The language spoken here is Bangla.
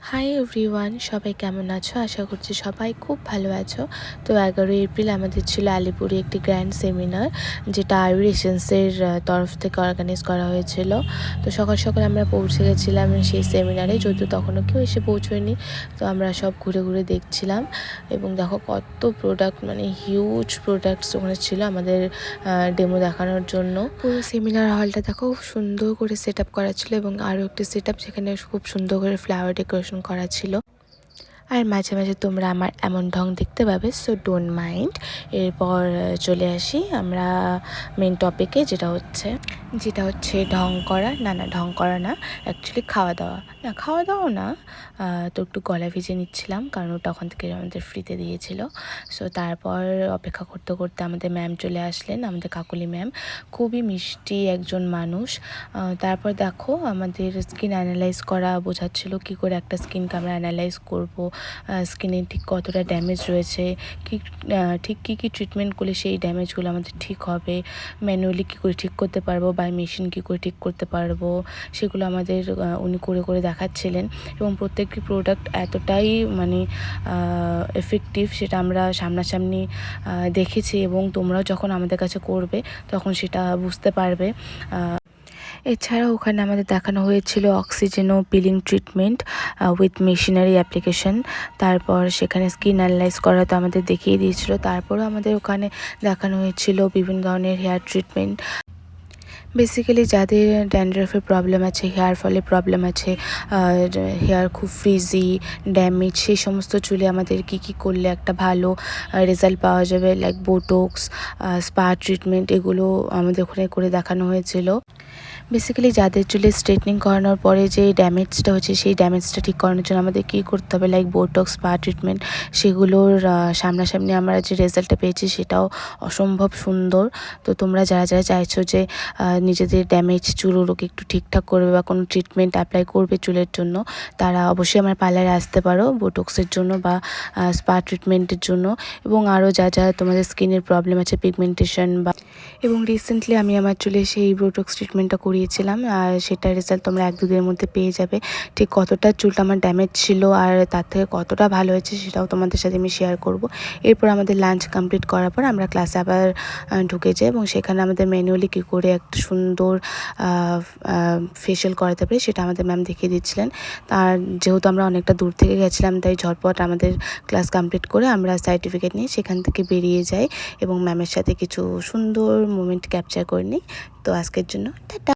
হাই এভরিওয়ান, সবাই কেমন আছো? আশা করছি সবাই খুব ভালো আছো। তো 11ই এপ্রিল আমাদের ছিল আলিপুরে একটি গ্র্যান্ড সেমিনার, যেটা আয়ুর এসেন্সের তরফ থেকে অর্গানাইজ করা হয়েছিল। তো সকাল সকাল আমরা পৌঁছে গেছিলাম সেই সেমিনারে, যদিও তখনও কেউ এসে পৌঁছয়নি। তো আমরা সব ঘুরে ঘুরে দেখছিলাম এবং দেখো কত প্রোডাক্ট, মানে হিউজ প্রোডাক্টস ওখানে ছিল আমাদের ডেমো দেখানোর জন্য। পুরো সেমিনার হলটা দেখো খুব সুন্দর করে সেট আপ করা ছিল এবং আরও একটি সেট আপ যেখানে খুব সুন্দর করে ফ্লাওয়ার ডেকোরেশন করা ছিল। আর মাঝে মাঝে তোমরা আমার এমন ঢং দেখতে পাবে, সো ডোন্ট মাইন্ড। এরপর চলে আসি আমরা মেন টপিকে, যেটা হচ্ছে ঢং করা। না, ঢং করা না, অ্যাকচুয়ালি খাওয়া দাওয়া না। তো একটু গলা ভিজে নিচ্ছিলাম, কারণ ওটা ওখান থেকে আমাদের ফ্রিতে দিয়েছিল। সো তারপর অপেক্ষা করতে করতে আমাদের ম্যাম চলে আসলেন, আমাদের কাকুলি ম্যাম। খুবই মিষ্টি একজন মানুষ। তারপর দেখো আমাদের স্কিন অ্যানালাইজ করা বোঝাচ্ছিল কী করে একটা স্কিনকে আমরা অ্যানালাইজ করব, স্কিনে ঠিক কতটা ড্যামেজ রয়েছে, ঠিক কী ট্রিটমেন্ট করলে সেই ড্যামেজগুলো আমাদের ঠিক হবে, ম্যানুয়ালি কী করে ঠিক করতে পারবো, বাই মেশিন কী করে ঠিক করতে পারবো, সেগুলো আমাদের উনি করে করে দেখাচ্ছিলেন। এবং প্রত্যেকটি প্রোডাক্ট এতটাই মানে এফেক্টিভ, সেটা আমরা সামনাসামনি দেখেছি এবং তোমরাও যখন আমাদের কাছে করবে তখন সেটা বুঝতে পারবে। এছাড়াও ওখানে আমাদের দেখানো হয়েছিল Oxygeneo peeling treatment with machinery application. তারপর সেখানে স্কিন অ্যানালাইজ করা তো আমাদের দেখিয়ে দিয়েছিল। তারপরেও আমাদের ওখানে দেখানো হয়েছিল বিভিন্ন ধরনের হেয়ার ট্রিটমেন্ট। বেসিক্যালি যাদের ড্যান্ড্রাফের প্রবলেম আছে, হেয়ার ফলের প্রবলেম আছে, হেয়ার খুব ফ্রিজি, ড্যামেজ, সেই সমস্ত চুলে আমাদের কী করলে একটা ভালো রেজাল্ট পাওয়া যাবে, লাইক বোটক্স, স্পা ট্রিটমেন্ট, এগুলো আমাদের ওখানে করে দেখানো হয়েছিল। বেসিক্যালি যাদের চুলে স্ট্রেটনিং করানোর পরে যে ড্যামেজটা হচ্ছে, সেই ড্যামেজটা ঠিক করানোর জন্য আমাদের কী করতে হবে, লাইক বোটক্স, স্পা ট্রিটমেন্ট, সেগুলোর সামনাসামনি আমরা যে রেজাল্টটা পেয়েছি সেটাও অসম্ভব সুন্দর। তো তোমরা যারা যারা চাইছো যে নিজেদের ড্যামেজ চুলগুলোকে একটু ঠিকঠাক করবে বা কোনো ট্রিটমেন্ট অ্যাপ্লাই করবে চুলের জন্য, তারা অবশ্যই আমার পার্লারে আসতে পারো বোটক্সের জন্য বা স্পা ট্রিটমেন্টের জন্য। এবং আরও যা তোমাদের স্কিনের প্রবলেম আছে, পিগমেন্টেশন বা, এবং রিসেন্টলি আমি আমার চুলে সেই বোটক্স ট্রিটমেন্টটা করিয়েছিলাম, আর সেটার রেজাল্ট তোমরা 1-2 দিনের মধ্যে পেয়ে যাবে। ঠিক কতটা চুলটা আমার ড্যামেজ ছিল আর তার থেকে কতটা ভালো হয়েছে সেটাও তোমাদের সাথে আমি শেয়ার করব। এরপর আমাদের লাঞ্চ কমপ্লিট করার পর আমরা ক্লাসে আবার ঢুকে যাই এবং সেখানে আমাদের ম্যানুয়ালি কী করে একটা সুন্দর ফেশিয়াল করাতে পারি সেটা আমাদের ম্যাম দেখিয়ে দিচ্ছিলেন। আর যেহেতু আমরা অনেকটা দূর থেকে গেছিলাম, তাই ঝটপট আমাদের ক্লাস কমপ্লিট করে আমরা সার্টিফিকেট নিয়ে সেখান থেকে বেরিয়ে যাই এবং ম্যামের সাথে কিছু সুন্দর মোমেন্ট ক্যাপচার করে নিই। তো আজকের জন্য টাটা।